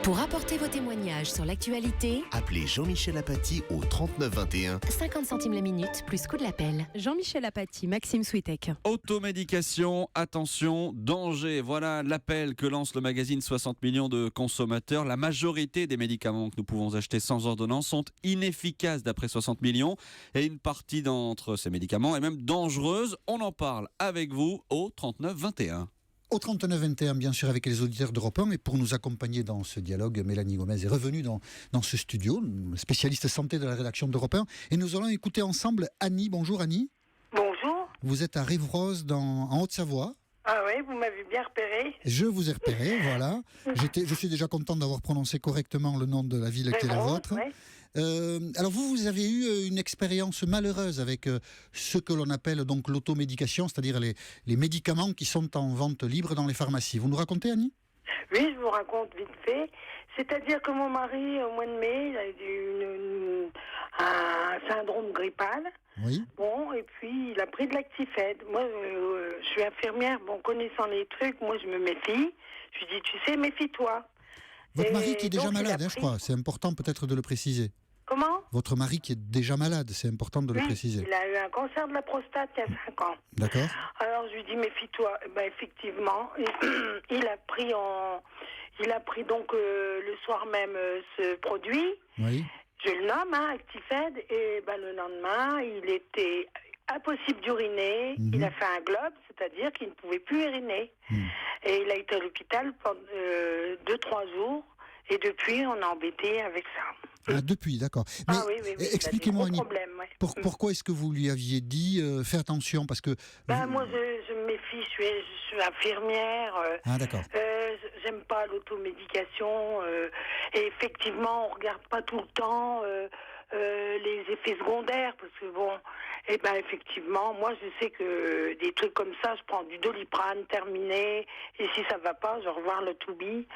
Pour apporter vos témoignages sur l'actualité, appelez Jean-Michel Apathy au 39 21. 50 centimes la minute, plus coût de l'appel. Jean-Michel Apathy, Maxime Switek. Automédication, attention, danger. Voilà l'appel que lance le magazine 60 millions de consommateurs. La majorité des médicaments que nous pouvons acheter sans ordonnance sont inefficaces d'après 60 millions. Et une partie d'entre ces médicaments est même dangereuse. On en parle avec vous au 39 21. Au 39-21, bien sûr, avec les auditeurs d'Europe 1, et pour nous accompagner dans ce dialogue, Mélanie Gomez est revenue dans ce studio, spécialiste santé de la rédaction d'Europe 1, et nous allons écouter ensemble Annie. Bonjour Annie. Bonjour. Vous êtes à Rive-Rose, en Haute-Savoie. Ah oui, vous m'avez bien repéré. Je vous ai repéré, voilà. Je suis déjà content d'avoir prononcé correctement le nom de la ville qui est la vôtre. Ouais. Alors vous avez eu une expérience malheureuse avec ce que l'on appelle donc l'automédication, c'est-à-dire les médicaments qui sont en vente libre dans les pharmacies. Vous nous racontez, Annie ? Oui, je vous raconte vite fait. C'est-à-dire que mon mari, au mois de mai, il a eu un syndrome grippal. Oui. Bon, et puis il a pris de l'Actifed. Moi, je suis infirmière. Bon, connaissant les trucs, moi, je me méfie. Je lui dis, tu sais, méfie-toi. Votre mari qui est déjà donc, malade, je crois. C'est important peut-être de le préciser. Comment ? Votre mari qui est déjà malade, c'est important de le préciser. Il a eu un cancer de la prostate il y a 5 ans. D'accord. Alors je lui dis méfie-toi. Ben effectivement, il a pris donc le soir même ce produit. Oui. Je le nomme Actifed, et ben le lendemain il était impossible d'uriner. Il a fait un globe, c'est-à-dire qu'il ne pouvait plus uriner. Et il a été à l'hôpital pendant 2-3 jours. Et depuis, on est embêté avec ça. Ah, depuis, d'accord. Mais oui. expliquez-moi, Annie, problème, ouais. pourquoi est-ce que vous lui aviez dit fais attention, parce que... Moi, je me méfie, je suis infirmière. Ah, d'accord. J'aime pas l'automédication. Et effectivement, on regarde pas tout le temps les effets secondaires, parce que bon... Et ben effectivement, moi je sais que des trucs comme ça, je prends du Doliprane terminé, et si ça va pas, je revois le Tubi.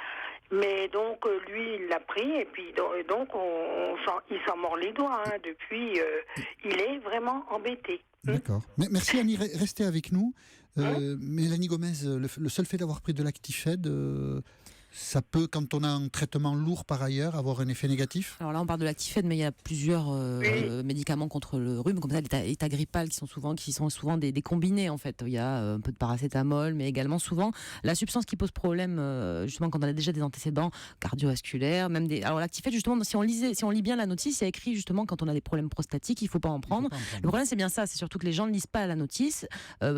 Mais donc lui il l'a pris, et puis donc il s'en mord les doigts. Depuis, il est vraiment embêté. D'accord. Merci Annie, restez avec nous. Mélanie Gomez, le seul fait d'avoir pris de l'Actifed, ça peut, quand on a un traitement lourd par ailleurs, avoir un effet négatif ? Alors là, on parle de l'Actifed, mais il y a plusieurs médicaments contre le rhume, comme ça, l'état grippal, qui sont souvent des combinés, en fait. Il y a un peu de paracétamol, mais également souvent la substance qui pose problème, justement, quand on a déjà des antécédents cardiovasculaires, Alors l'Actifed, justement, si on lit bien la notice, il y a écrit, justement, quand on a des problèmes prostatiques, il ne faut pas en prendre. Le problème, c'est bien ça, c'est surtout que les gens ne lisent pas la notice.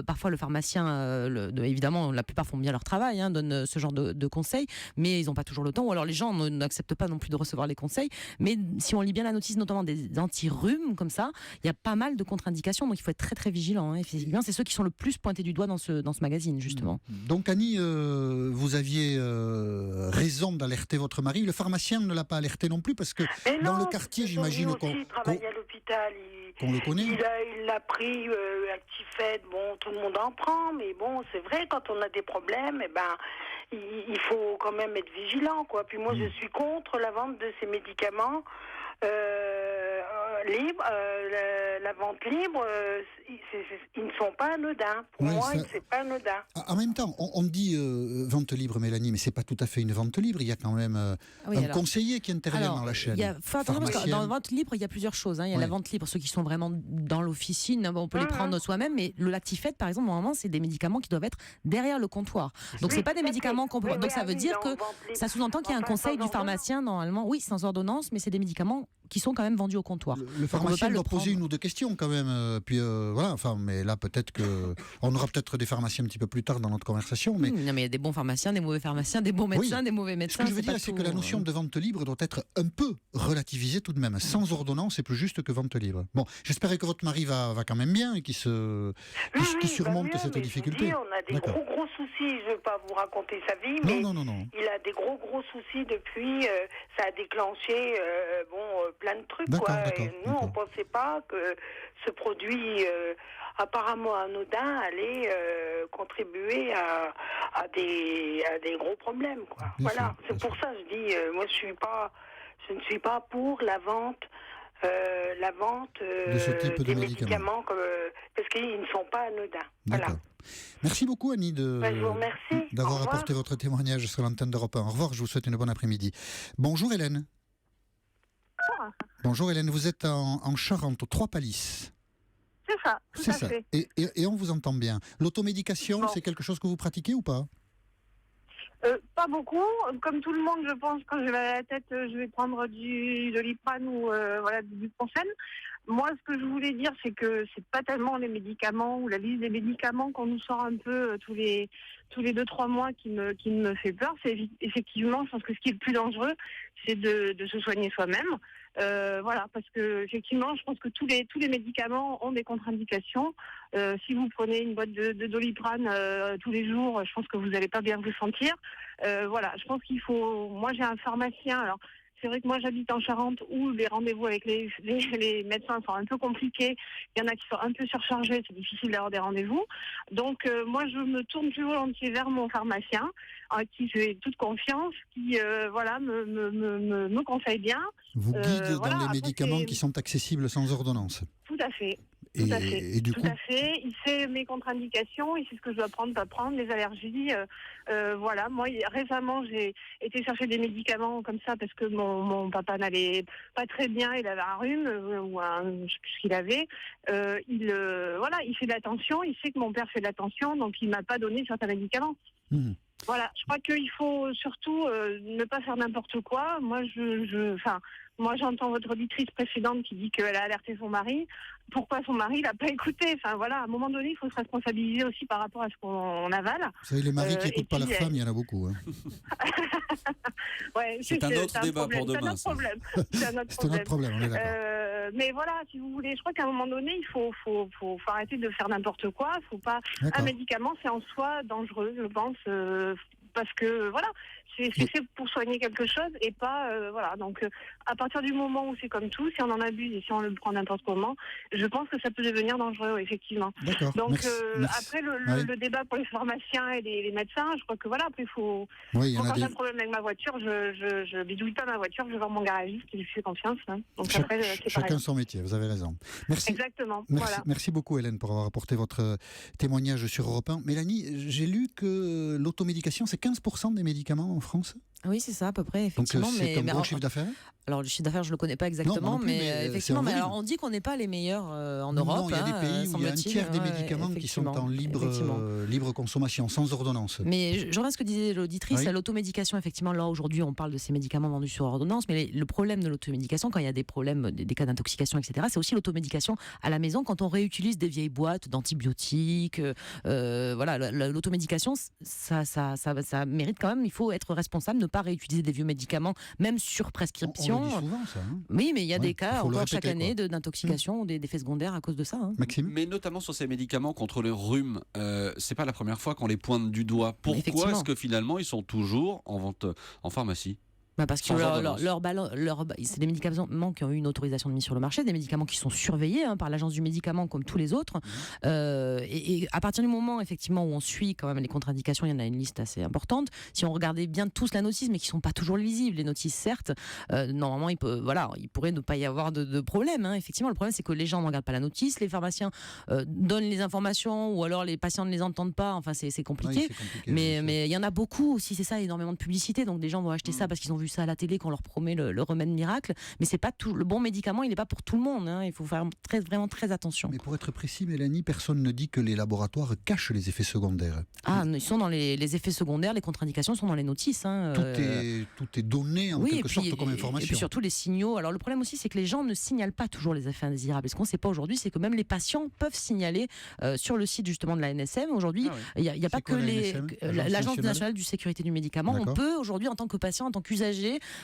Parfois, le pharmacien, évidemment, la plupart font bien leur travail, donnent ce genre de conseils, mais ils n'ont pas toujours le temps, ou alors les gens n'acceptent pas non plus de recevoir les conseils. Mais si on lit bien la notice, notamment des anti-rhumes comme ça, il y a pas mal de contre-indications, donc il faut être très très vigilant. Effectivement, c'est ceux qui sont le plus pointés du doigt dans ce magazine, justement. Donc Annie, vous aviez raison d'alerter votre mari. Le pharmacien ne l'a pas alerté non plus, parce que dans le quartier, j'imagine il travaille à l'hôpital, qu'on le connaît. Il a pris Actifed, bon, tout le monde en prend, mais bon, c'est vrai, quand on a des problèmes, il faut quand même être vigilant, quoi. Puis moi, je suis contre la vente de ces médicaments libres. La vente libre, ils ne sont pas anodins. Pour moi, c'est pas anodin. En même temps, on dit vente libre, Mélanie, mais c'est pas tout à fait une vente libre. Il y a quand même conseiller qui intervient dans la chaîne. Dans la vente libre, il y a plusieurs choses. Il y a la vente libre, ceux qui sont vraiment dans l'officine, on peut les prendre soi-même, mais le Actifed, par exemple, normalement, c'est des médicaments qui doivent être derrière le comptoir. Donc c'est pas des médicaments qu'on peut. Donc ça veut dire que ça sous-entend qu'il y a un conseil du pharmacien normalement. Oui, sans ordonnance, mais c'est des médicaments qui sont quand même vendus au comptoir. Le pharmacien doit poser une ou deux questions quand même. Puis voilà, mais là peut-être on aura peut-être des pharmaciens un petit peu plus tard dans notre conversation. Mais non, mais il y a des bons pharmaciens, des mauvais pharmaciens, des bons médecins, des mauvais médecins. Ce que je veux dire, c'est que la notion de vente libre doit être un peu relativisée tout de même. Sans ordonnance, c'est plus juste que vente libre. Bon, j'espère que votre mari va quand même bien et qu'il surmonte cette difficulté. On a des gros soucis. Je ne veux pas vous raconter sa vie, mais il a des gros soucis depuis. Ça a déclenché plein de trucs, quoi. Et nous, on ne pensait pas que ce produit apparemment anodin allait contribuer à des gros problèmes, quoi. Voilà, c'est pour ça que je dis, moi je ne suis pas pour la vente de ce type de des médicaments parce qu'ils ne sont pas anodins. Voilà. Merci beaucoup Annie Je vous remercie. Au d'avoir revoir. apporté votre témoignage sur l'antenne d'Europe 1. Au revoir, je vous souhaite une bonne après-midi. Bonjour Hélène. Bonjour Hélène, vous êtes en Charente, aux Trois-Pallisses. C'est ça, tout C'est à ça. fait. Et on vous entend bien. L'automédication, Bon. c'est quelque chose que vous pratiquez ou pas? Pas beaucoup. Comme tout le monde, je pense, quand j'ai mal à la tête, je vais prendre du Doliprane ou du Buprofène. Moi, ce que je voulais dire, c'est que c'est pas tellement les médicaments ou la liste des médicaments qu'on nous sort un peu tous les 2-3 mois qui me fait peur. C'est effectivement, je pense que ce qui est le plus dangereux, c'est de se soigner soi-même. Parce que effectivement, je pense que tous les médicaments ont des contre-indications. Si vous prenez une boîte de Doliprane tous les jours, je pense que vous n'allez pas bien vous sentir. Je pense qu'il faut. Moi, j'ai un pharmacien. Alors, c'est vrai que moi, j'habite en Charente où les rendez-vous avec les médecins sont un peu compliqués. Il y en a qui sont un peu surchargés. C'est difficile d'avoir des rendez-vous. Donc, moi, je me tourne plus volontiers vers mon pharmacien, en qui j'ai toute confiance, qui me conseille bien. Vous guide dans les Après, médicaments c'est- qui sont accessibles sans ordonnance. Tout à fait. Et, Tout à fait. et du Tout coup, à fait. Il sait mes contre-indications, il sait ce que je dois prendre, pas prendre, les allergies. Moi, récemment, j'ai été chercher des médicaments comme ça parce que mon papa n'allait pas très bien. Il avait un rhume je sais plus ce qu'il avait. Il fait de l'attention. Il sait que mon père fait de l'attention, donc il m'a pas donné certains médicaments. Voilà, je crois qu'il faut surtout ne pas faire n'importe quoi. Moi, j'entends votre auditrice précédente qui dit qu'elle a alerté son mari. Pourquoi son mari l'a pas écouté? À un moment donné, il faut se responsabiliser aussi par rapport à ce qu'on avale. vous savez, les maris qui et n'écoutent pas puis, leur femme, il y en a beaucoup. Hein. Ouais, C'est un autre débat pour demain, C'est un autre problème. C'est un autre C'est un autre problème, on est d'accord. Mais voilà, si vous voulez, je crois qu'à un moment donné, il faut arrêter de faire n'importe quoi. Faut pas. Un D'accord. médicament, c'est en soi dangereux, je pense, parce que c'est fait pour soigner quelque chose et pas Donc, à partir du moment où c'est comme tout, si on en abuse et si on le prend n'importe comment, je pense que ça peut devenir dangereux, effectivement. D'accord. Donc Merci. après Ouais. le débat pour les pharmaciens et les médecins, je crois que après il faut. Oui, il y en Quand a j'ai des. un problème avec ma voiture, je bidouille pas ma voiture, je vais voir mon garagiste qui lui fait confiance. Hein. Donc Chaque- après, c'est Chacun pareil. son métier, vous avez raison. Merci. Exactement. Merci, Voilà. merci beaucoup Hélène pour avoir apporté votre témoignage sur Europe 1. Mélanie, j'ai lu que l'automédication, c'est 15% des médicaments en France. Oui, c'est ça à peu près, Donc effectivement. c'est un gros alors, chiffre d'affaires. alors, le chiffre d'affaires, je le connais pas exactement, Non, moi non plus, mais, effectivement. c'est en Mais volume. alors, on dit qu'on n'est pas les meilleurs en Non, Europe. il y a des pays où il y a un semble-t-il. tiers des Ouais, médicaments qui sont en effectivement. libre consommation, sans ordonnance. Mais je reviens à ce que disait l'auditrice, Oui. l'automédication, effectivement, là aujourd'hui on parle de ces médicaments vendus sur ordonnance, mais le problème de l'automédication, quand il y a des problèmes, des cas d'intoxication, etc., c'est aussi l'automédication à la maison quand on réutilise des vieilles boîtes d'antibiotiques. L'automédication, ça mérite quand même, il faut être responsable, ne pas réutiliser des vieux médicaments, même sur On prescription. le dit souvent, ça. Hein. Oui, mais il y a Ouais, des il cas faut le encore chaque répéter, année quoi. d'intoxication ou d'effets secondaires à cause de ça. Hein. Maxime. Mais notamment sur ces médicaments contre le rhume, c'est pas la première fois qu'on les pointe du doigt. Pourquoi Effectivement. est-ce que finalement ils sont toujours en vente en pharmacie? Parce que Sans ordonnance. c'est des médicaments qui ont eu une autorisation de mise sur le marché, des médicaments qui sont surveillés par l'agence du médicament comme tous les autres. Et à partir du moment effectivement où on suit quand même les contre-indications, il y en a une liste assez importante. Si on regardait bien tous la notice, mais qui sont pas toujours lisibles, les notices certes, normalement il pourrait ne pas y avoir de problème. Hein. Effectivement, le problème c'est que les gens ne regardent pas la notice, les pharmaciens donnent les informations ou alors les patients ne les entendent pas. Enfin c'est compliqué. Oui, c'est compliqué, Mais il y en a beaucoup aussi, c'est ça, énormément de publicité. Donc des gens vont acheter ça parce qu'ils ont vu ça à la télé qu'on leur promet le remède miracle. Mais c'est pas tout. Le bon médicament, il n'est pas pour tout le monde. Hein. Il faut faire vraiment très attention. Mais pour être précis, Mélanie, personne ne dit que les laboratoires cachent les effets secondaires. Ils sont dans les effets secondaires, les contre-indications sont dans les notices. Hein. Tout est donné en quelque sorte comme information. Et puis surtout les signaux. Alors le problème aussi, c'est que les gens ne signalent pas toujours les effets indésirables. Et ce qu'on ne sait pas aujourd'hui, c'est que même les patients peuvent signaler sur le site justement de la NSM. Aujourd'hui, il n'y a pas que quoi, la NSM, l'Agence nationale du sécurité du médicament. D'accord. On peut aujourd'hui, en tant que patient, en tant qu'usager,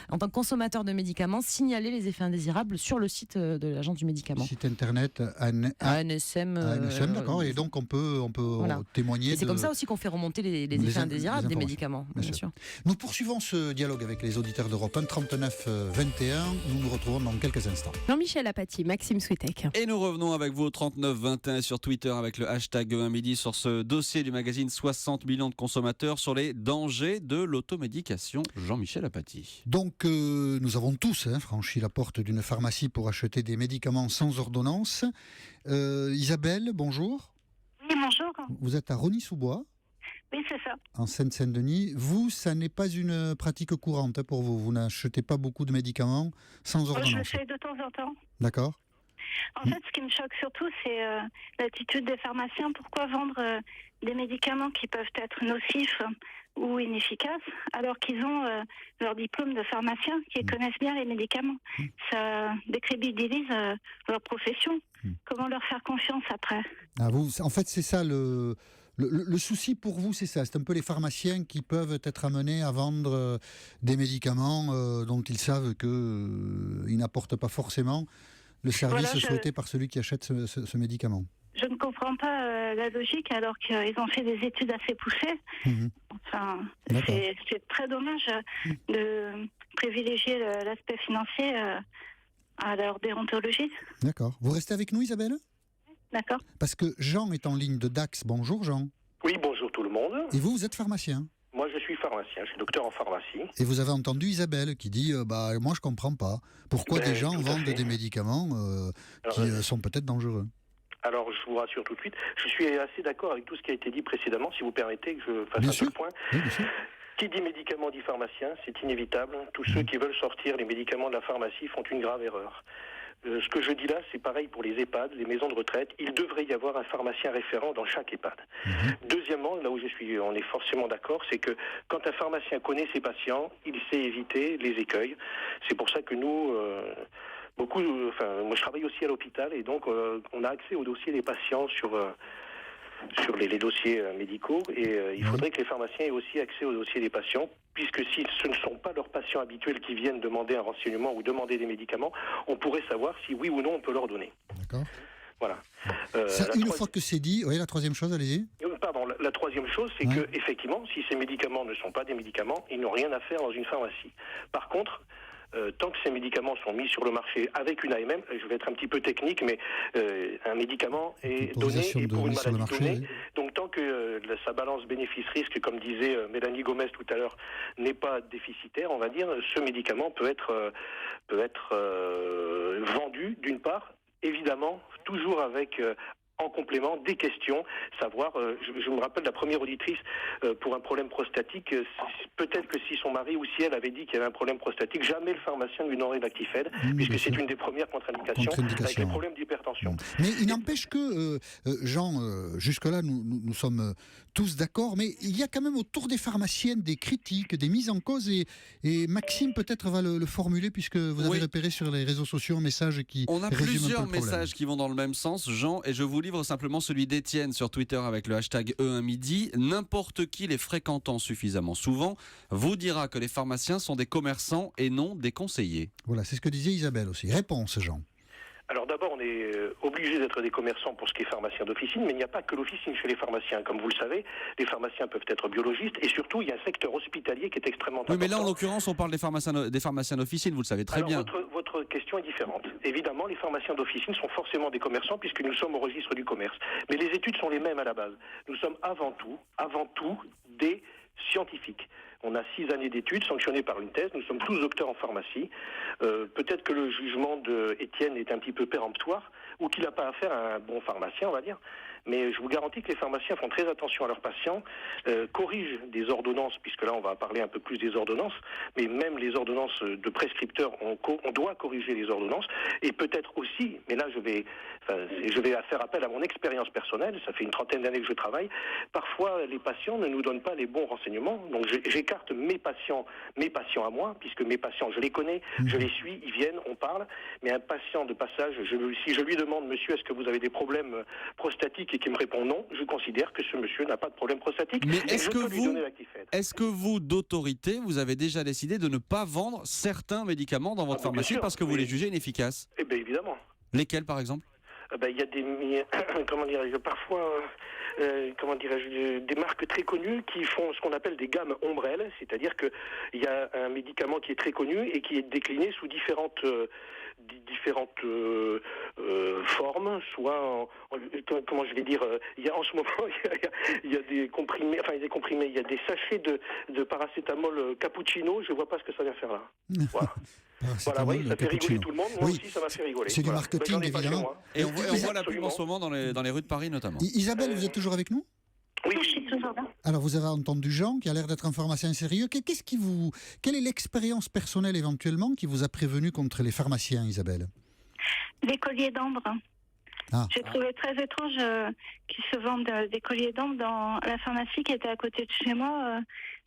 en tant que consommateur de médicaments, signaler les effets indésirables sur le site de l'Agence du médicament. Site internet ANSM. ANSM, d'accord. Et donc on peut Voilà. témoigner. Et c'est comme ça aussi qu'on fait remonter les effets indésirables des médicaments, bien sûr. Nous poursuivons ce dialogue avec les auditeurs d'Europe 1, 39 21. Nous nous retrouvons dans quelques instants. Jean-Michel Apathy, Maxime Switek. Et nous revenons avec vous au 3921 sur Twitter avec le hashtag 1 midi sur ce dossier du magazine 60 millions de consommateurs sur les dangers de l'automédication. Jean-Michel Apathy. Donc nous avons tous franchi la porte d'une pharmacie pour acheter des médicaments sans ordonnance. Isabelle, bonjour. bonjour. Vous êtes à Rosny-sous-Bois, Oui, c'est ça. en Seine-Saint-Denis. Vous, ça n'est pas une pratique courante pour vous. Vous n'achetez pas beaucoup de médicaments sans Moi, je le ordonnance. fais de temps en temps. D'accord. En fait, ce qui me choque surtout, c'est l'attitude des pharmaciens. Pourquoi vendre des médicaments qui peuvent être nocifs ou inefficaces alors qu'ils ont leur diplôme de pharmacien, qui connaissent bien les médicaments? Ça décrédibilise leur profession. Comment leur faire confiance après? En fait, c'est ça le souci pour vous, c'est ça. C'est un peu les pharmaciens qui peuvent être amenés à vendre des médicaments dont ils savent qu'ils n'apportent pas forcément le service souhaité par celui qui achète ce médicament. Je ne comprends pas la logique alors qu'ils ont fait des études assez poussées. Enfin, c'est très dommage de privilégier l'aspect financier à leur déontologie. D'accord. Vous restez avec nous, Isabelle? D'accord. Parce que Jean est en ligne de Dax. Bonjour, Jean. Oui, bonjour tout le monde. Et vous êtes pharmacien? Moi, je suis pharmacien, je suis docteur en pharmacie. Et vous avez entendu Isabelle qui dit moi, je comprends pas. Pourquoi des gens vendent des médicaments qui sont peut-être dangereux? Alors, je vous rassure tout de suite, je suis assez d'accord avec tout ce qui a été dit précédemment, si vous permettez que je fasse Bien un sûr. peu le point. Oui, bien sûr. Qui dit médicament dit pharmacien, c'est inévitable. Tous ceux qui veulent sortir les médicaments de la pharmacie font une grave erreur. Ce que je dis là, c'est pareil pour les EHPAD, les maisons de retraite. Il devrait y avoir un pharmacien référent dans chaque EHPAD. Deuxièmement, là où on est forcément d'accord, c'est que quand un pharmacien connaît ses patients, il sait éviter les écueils. C'est pour ça que nous, moi je travaille aussi à l'hôpital et donc on a accès aux dossiers des patients sur les dossiers médicaux et il faudrait que les pharmaciens aient aussi accès aux dossiers des patients, puisque si ce ne sont pas leurs patients habituels qui viennent demander un renseignement ou demander des médicaments, on pourrait savoir si oui ou non on peut leur donner. D'accord. Voilà. Fois que c'est dit, la troisième chose, allez-y. Pardon, la troisième chose, c'est que effectivement, si ces médicaments ne sont pas des médicaments, ils n'ont rien à faire dans une pharmacie. Par contre, tant que ces médicaments sont mis sur le marché avec une AMM, je vais être un petit peu technique, mais un médicament est donné et pour une maladie donnée. Oui. Donc tant que sa balance bénéfice-risque, comme disait Mélanie Gomez tout à l'heure, n'est pas déficitaire, on va dire, ce médicament peut être vendu d'une part, évidemment, toujours avec en complément des questions, savoir, je me rappelle la première auditrice pour un problème prostatique, peut-être que si son mari ou si elle avait dit qu'il y avait un problème prostatique, jamais le pharmacien lui donnerait d'actifed, puisque c'est une des premières contre-indications avec les problèmes d'hypertension. Mais il n'empêche que, Jean, jusque-là, nous sommes tous d'accord, mais il y a quand même autour des pharmaciennes des critiques, des mises en cause, et Maxime peut-être va le formuler, puisque vous avez repéré sur les réseaux sociaux un message qui On a résume plusieurs un peu le problème. messages qui vont dans le même sens, Jean, et je vous livre simplement celui d'Étienne sur Twitter avec le hashtag E1midi. N'importe qui les fréquentant suffisamment souvent vous dira que les pharmaciens sont des commerçants et non des conseillers. Voilà, c'est ce que disait Isabelle aussi. Réponse, Jean. Alors d'abord, on est obligé d'être des commerçants pour ce qui est pharmacien d'officine, mais il n'y a pas que l'officine chez les pharmaciens. Comme vous le savez, les pharmaciens peuvent être biologistes et surtout, il y a un secteur hospitalier qui est extrêmement important. Oui, mais là, en l'occurrence, on parle des pharmaciens d'officine, vous le savez très bien. Votre question est différente. Évidemment, les pharmaciens d'officine sont forcément des commerçants puisque nous sommes au registre du commerce. Mais les études sont les mêmes à la base. Nous sommes avant tout des scientifiques. On a 6 années d'études sanctionnées par une thèse. Nous sommes tous docteurs en pharmacie. Peut-être que le jugement d'Étienne est un petit peu péremptoire ou qu'il n'a pas affaire à un bon pharmacien, on va dire. Mais je vous garantis que les pharmaciens font très attention à leurs patients, corrigent des ordonnances, puisque là on va parler un peu plus des ordonnances, mais même les ordonnances de prescripteurs, on doit corriger les ordonnances, et peut-être aussi, mais là je vais faire appel à mon expérience personnelle, ça fait une trentaine d'années que je travaille, parfois les patients ne nous donnent pas les bons renseignements, donc j'écarte mes patients à moi, puisque mes patients je les connais, je les suis, ils viennent, on parle, mais un patient de passage, si je lui demande, monsieur, est-ce que vous avez des problèmes prostatiques, et qui me répond non, je considère que ce monsieur n'a pas de problème prostatique. Mais est-ce que vous, d'autorité, vous avez déjà décidé de ne pas vendre certains médicaments dans votre pharmacie parce que vous les jugez inefficaces? Eh bien évidemment. Lesquels par exemple? Il y a des, parfois, des marques très connues qui font ce qu'on appelle des gammes ombrelles, c'est-à-dire qu'il y a un médicament qui est très connu et qui est décliné sous différentes formes, soit comment je vais dire, il y a en ce moment il y a des comprimés, il y a des sachets de paracétamol cappuccino, je vois pas ce que ça vient faire là. Voilà. Voilà, oui, ça fait rigoler tout le monde. Moi aussi, ça m'a fait rigoler. C'est du marketing, évidemment. Et on voit la pub en ce moment dans les rues de Paris notamment. Isabelle, vous êtes toujours avec nous ? Oui, je suis toujours là. Alors, vous avez entendu Jean, qui a l'air d'être un pharmacien sérieux. Quelle est l'expérience personnelle éventuellement qui vous a prévenu contre les pharmaciens, Isabelle ? Les colliers d'ambre. Ah. J'ai trouvé très étrange qu'ils se vendent des colliers d'ambre dans la pharmacie qui était à côté de chez moi,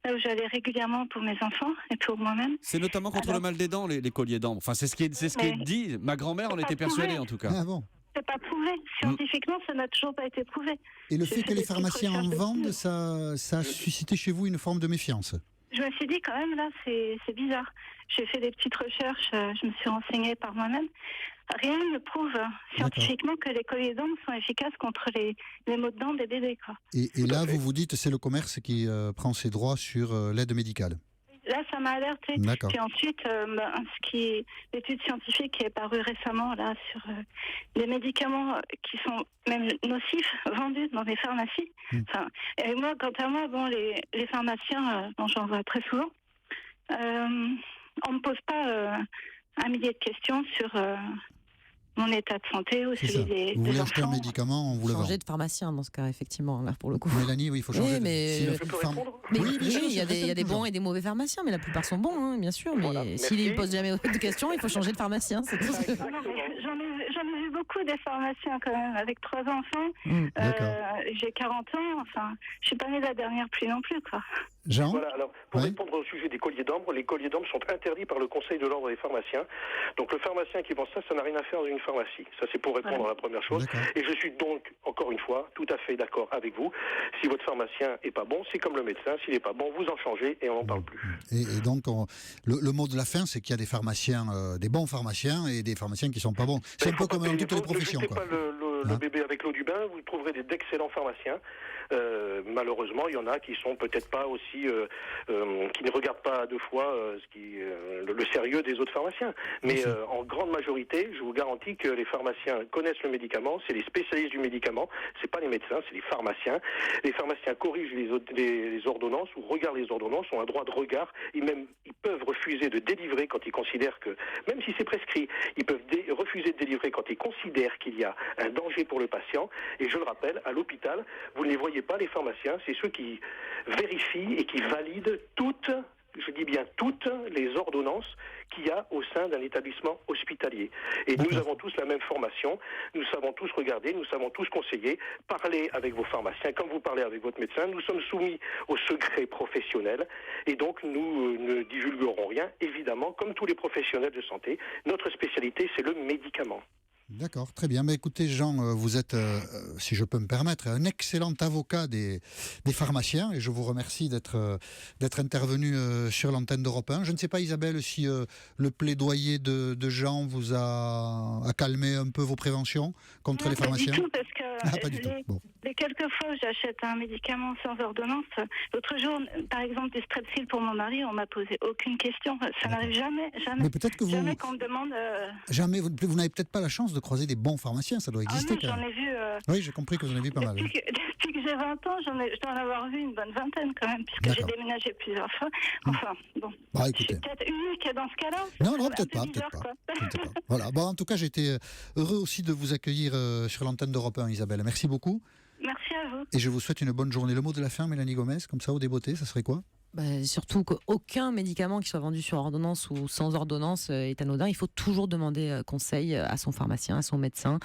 là où j'allais régulièrement pour mes enfants et pour moi-même. C'est notamment contre le mal des dents, les colliers d'ambre. Enfin, c'est ce qui est dit. Ma grand-mère en était persuadée, en tout cas. Ah bon ? C'est pas prouvé. Scientifiquement, ça n'a toujours pas été prouvé. Et le fait que les pharmaciens en vendent, ça a suscité chez vous une forme de méfiance ? Je me suis dit quand même, là, c'est bizarre. J'ai fait des petites recherches, je me suis renseignée par moi-même. Rien ne prouve scientifiquement que les colliers d'ambre sont efficaces contre les maux de dents des bébés, quoi. Et là, vous vous dites, c'est le commerce qui prend ses droits sur l'aide médicale ? Là, ça m'a alerté. D'accord. Puis ensuite, l'étude scientifique qui est parue récemment là sur les médicaments qui sont même nocifs vendus dans des pharmacies. Enfin, et moi, quant à moi, bon, les pharmaciens, j'en vois très souvent. On me pose pas un millier de questions sur mon état de santé ou celui des Vous voulez enfants. acheter un médicament, on vous le vend. Changer de pharmacien dans ce cas, effectivement, là, pour le coup. Mélanie, oui, il faut changer. Oui, mais Je peux répondre ? oui, bien sûr, il y a c'est des bons et des mauvais pharmaciens, mais la plupart sont bons, hein, bien sûr. Mais Voilà, s'ils merci. ne posent jamais de questions, il faut changer de pharmacien. C'est tout. Non, mais j'en ai vu beaucoup des pharmaciens quand même, avec 3 enfants. D'accord. J'ai 40 ans, enfin, je suis pas née de la dernière pluie non plus, quoi. Jean ? Voilà, alors, pour Oui. répondre au sujet des colliers d'ambre, les colliers d'ambre sont interdits par le Conseil de l'ordre des pharmaciens. Donc le pharmacien qui vend ça n'a rien à faire dans une pharmacie. Ça, c'est pour répondre à la première chose. D'accord. Et je suis donc, encore une fois, tout à fait d'accord avec vous. Si votre pharmacien est pas bon, c'est comme le médecin. S'il n'est pas bon, vous en changez et on n'en parle plus. Et donc, le mot de la fin, c'est qu'il y a des pharmaciens, des bons pharmaciens et des pharmaciens qui ne sont pas bons. C'est un peu comme dans toutes les professions. Ne jetez Quoi. pas le bébé avec l'eau du bain, vous trouverez d'excellents pharmaciens. Malheureusement, il y en a qui sont peut-être pas aussi, qui ne regardent pas à 2 fois le sérieux des autres pharmaciens. Mais en grande majorité, je vous garantis que les pharmaciens connaissent le médicament, c'est les spécialistes du médicament, c'est pas les médecins, c'est les pharmaciens. Les pharmaciens corrigent les ordonnances ou regardent les ordonnances, ont un droit de regard, ils peuvent refuser de délivrer quand ils considèrent que, même si c'est prescrit, ils peuvent refuser de délivrer quand ils considèrent qu'il y a un danger pour le patient. Et je le rappelle, à l'hôpital, vous ne les voyez pas, les pharmaciens, c'est ceux qui vérifient et qui valident toutes, je dis bien toutes, les ordonnances qu'il y a au sein d'un établissement hospitalier. Et nous avons tous la même formation, nous savons tous regarder, nous savons tous conseiller, parler avec vos pharmaciens comme vous parlez avec votre médecin. Nous sommes soumis au secret professionnel et donc nous ne divulguerons rien, évidemment, comme tous les professionnels de santé. Notre spécialité, c'est le médicament. D'accord, très bien. Mais écoutez, Jean, vous êtes, si je peux me permettre, un excellent avocat des pharmaciens et je vous remercie d'être intervenu sur l'antenne d'Europe 1. Je ne sais pas, Isabelle, si le plaidoyer de Jean vous a calmé un peu vos préventions contre les pharmaciens. Pas du tout, parce que pas du tout. Bon. les quelques fois où j'achète un médicament sans ordonnance, l'autre jour, par exemple, du Strepsil pour mon mari, on m'a posé aucune question. Ça n'arrive jamais. Mais peut-être que jamais qu'on me demande... Jamais, vous n'avez peut-être pas la chance de croiser des bons pharmaciens, ça doit exister non, quand même. J'en ai vu... Oui, j'ai compris que vous en avez vu pas mal. Depuis que j'ai 20 ans, je dois en avoir vu une bonne vingtaine quand même, puisque j'ai déménagé plusieurs fois. Enfin, bon, bah, je suis peut-être unique dans ce cas-là. Non, peut-être pas. Voilà. Bon, en tout cas, j'ai été heureux aussi de vous accueillir sur l'antenne d'Europe 1, Isabelle. Merci beaucoup. Merci à vous. Et je vous souhaite une bonne journée. Le mot de la fin, Mélanie Gomez, comme ça, au débeauté, ça serait quoi ? Surtout qu'aucun médicament qui soit vendu sur ordonnance ou sans ordonnance est anodin. Il faut toujours demander conseil à son pharmacien, à son médecin.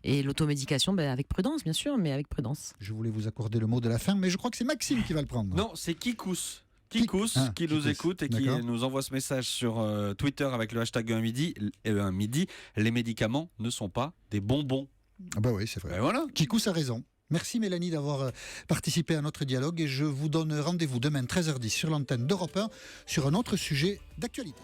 Et l'automédication, avec prudence, bien sûr, mais avec prudence. Je voulais vous accorder le mot de la fin, mais je crois que c'est Maxime qui va le prendre. Non, c'est Kikous. Qui nous écoute et qui nous envoie ce message sur Twitter avec le hashtag midi. Les médicaments ne sont pas des bonbons. Ah bah oui, c'est vrai. Et voilà. Kikous a raison. Merci Mélanie d'avoir participé à notre dialogue et je vous donne rendez-vous demain 13h10 sur l'antenne d'Europe 1 sur un autre sujet d'actualité.